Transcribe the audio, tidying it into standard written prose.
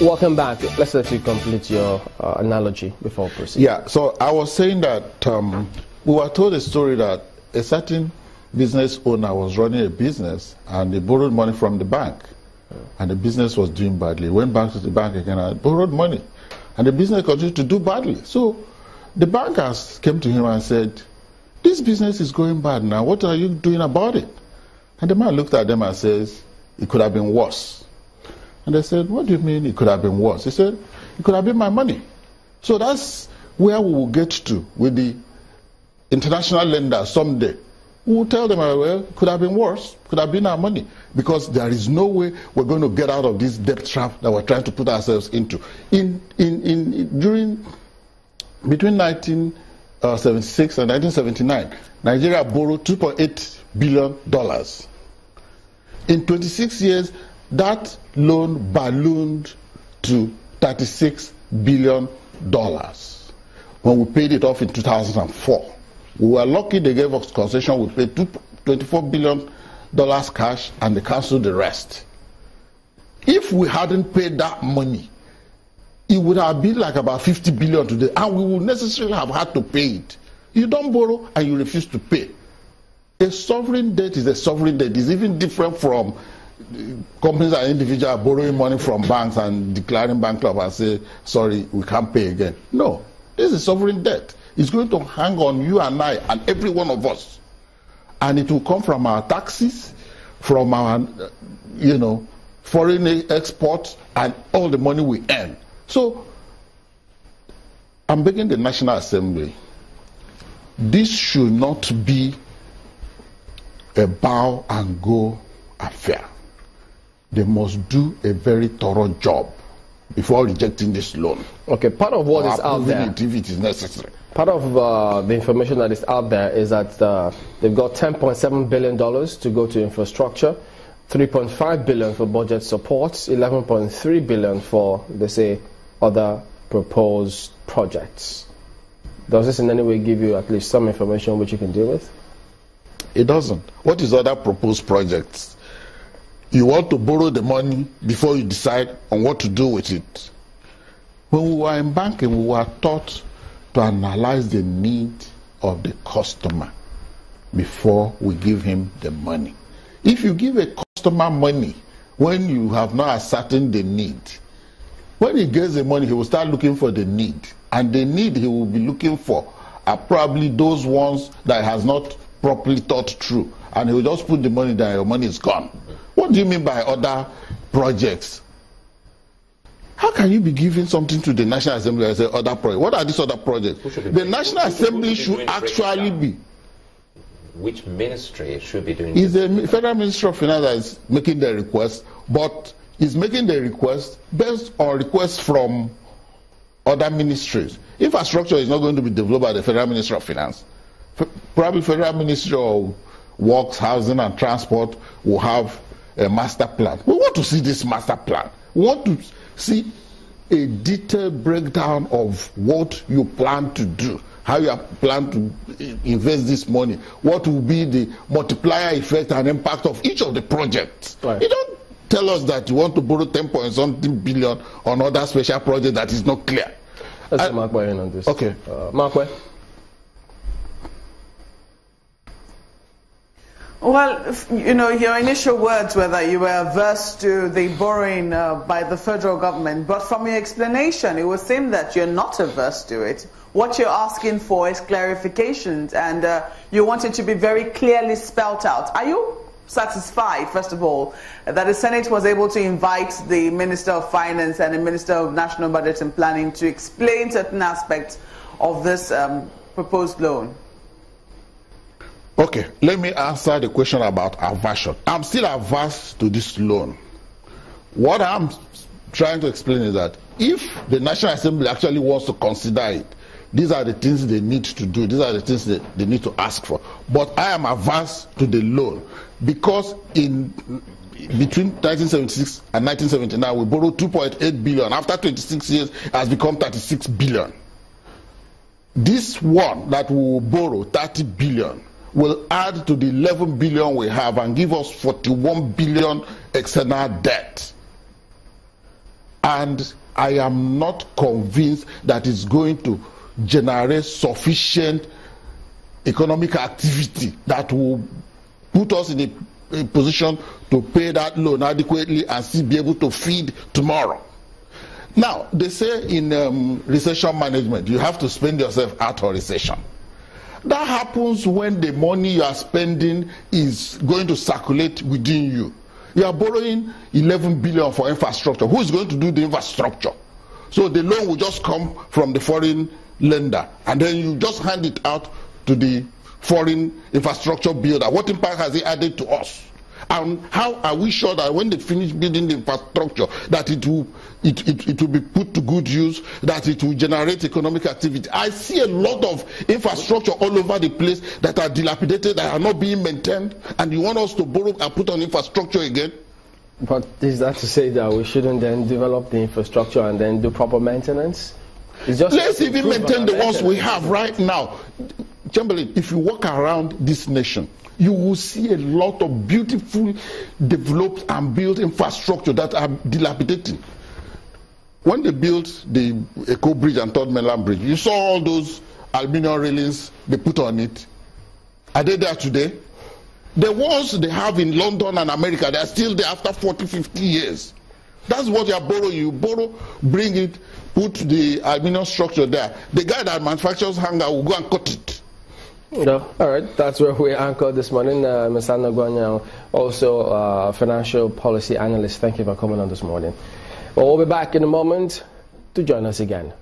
Welcome back. Let's let you complete your analogy before proceeding. Yeah, so I was saying that we were told a story that a certain business owner was running a business and they borrowed money from the bank. And the business was doing badly. Went back to the bank again and borrowed money. And the business continued to do badly. So the bankers came to him and said, this business is going bad now. What are you doing about it? And the man looked at them and says, it could have been worse. And they said, what do you mean it could have been worse? He said, it could have been my money. So that's where we will get to with the international lenders someday. We will tell them, well, it could have been worse, could have been our money, because there is no way we're going to get out of this debt trap that we're trying to put ourselves into. Between 1976 and 1979, Nigeria borrowed $2.8 billion. In 26 years, that loan ballooned to $36 billion. When we paid it off in 2004, we were lucky they gave us concession. We paid $24 billion cash and they canceled the rest. If we hadn't paid that money, it would have been like about 50 billion today, and we would necessarily have had to pay it. You don't borrow and you refuse to pay. A sovereign debt is a sovereign debt. It's even different from companies and individuals borrowing money from banks and declaring bankrupt and say, sorry, we can't pay again. No, this is sovereign debt. It's going to hang on you and I and every one of us. And it will come from our taxes, from our, foreign exports and all the money we earn. So, I'm begging the National Assembly, this should not be a bow and go affair. They must do a very thorough job before rejecting this loan. Okay, part of what is out there, if it is necessary. Part of the information that is out there is that they've got $10.7 billion to go to infrastructure, $3.5 billion for budget supports, $11.3 billion for, they say, other proposed projects. Does this in any way give you at least some information which you can deal with? It doesn't. What is other proposed projects? You want to borrow the money before you decide on what to do with it. When we were in banking, we were taught to analyze the need of the customer before we give him the money. If you give a customer money when you have not ascertained the need, when he gets the money, he will start looking for the need. And the need he will be looking for are probably those ones that has not properly thought through. And he will just put the money there, your money is gone. What do you mean by other projects? How can you be giving something to the National Assembly and say other projects? What are these other projects? The National Assembly should actually be. Which ministry should be doing this? It's the Federal Ministry of Finance that is making the request, but is making the request based on requests from other ministries. Infrastructure is not going to be developed by the Federal Ministry of Finance. Probably Federal Ministry of Works, Housing and Transport will have a master plan. We want to see this master plan. We want to see a detailed breakdown of what you plan to do, how you plan to invest this money, what will be the multiplier effect and impact of each of the projects. Right. You don't tell us that you want to borrow 10-point-something billion on other special project that is not clear. Let's get Markway in on this. Okay. Markway. Well, your initial words were that you were averse to the borrowing by the federal government, but from your explanation, it would seem that you're not averse to it. What you're asking for is clarifications, and you want it to be very clearly spelt out. Are you satisfied, first of all, that the Senate was able to invite the Minister of Finance and the Minister of National Budget and Planning to explain certain aspects of this proposed loan? Okay, let me answer the question about aversion. I'm still averse to this loan. What I'm trying to explain is that if the National Assembly actually wants to consider it, these are the things they need to do. These are the things that they need to ask for. But I am averse to the loan because between 1976 and 1979, we borrowed 2.8 billion. After 26 years, it has become 36 billion. This one that we will borrow, 30 billion, will add to the 11 billion we have and give us 41 billion external debt. And I am not convinced that it's going to generate sufficient economic activity that will put us in a position to pay that loan adequately and still be able to feed tomorrow. Now, they say in recession management, you have to spend yourself out of recession. That happens when the money you are spending is going to circulate within you. You are borrowing 11 billion for infrastructure. Who is going to do the infrastructure? So the loan will just come from the foreign lender, and then you just hand it out to the foreign infrastructure builder. What impact has it added to us? And how are we sure that when they finish building the infrastructure, that it will be put to good use, that it will generate economic activity? I see a lot of infrastructure all over the place that are dilapidated, that are not being maintained, and you want us to borrow and put on infrastructure again? But is that to say that we shouldn't then develop the infrastructure and then do proper maintenance? It's just let's even maintain the ones we have right now. Chamberlain, if you walk around this nation, you will see a lot of beautiful, developed and built infrastructure that are dilapidating. When they built the Eco Bridge and Third Mainland Bridge, you saw all those aluminum railings they put on it. Are they there today? The ones they have in London and America, they are still there after 40, 50 years. That's what you are borrowing. You borrow, bring it, put the aluminum structure there. The guy that manufactures hanger will go and cut it. No. All right, that's where we anchored this morning. Mr. Nagwanya, also financial policy analyst, thank you for coming on this morning. Well, we'll be back in a moment to join us again.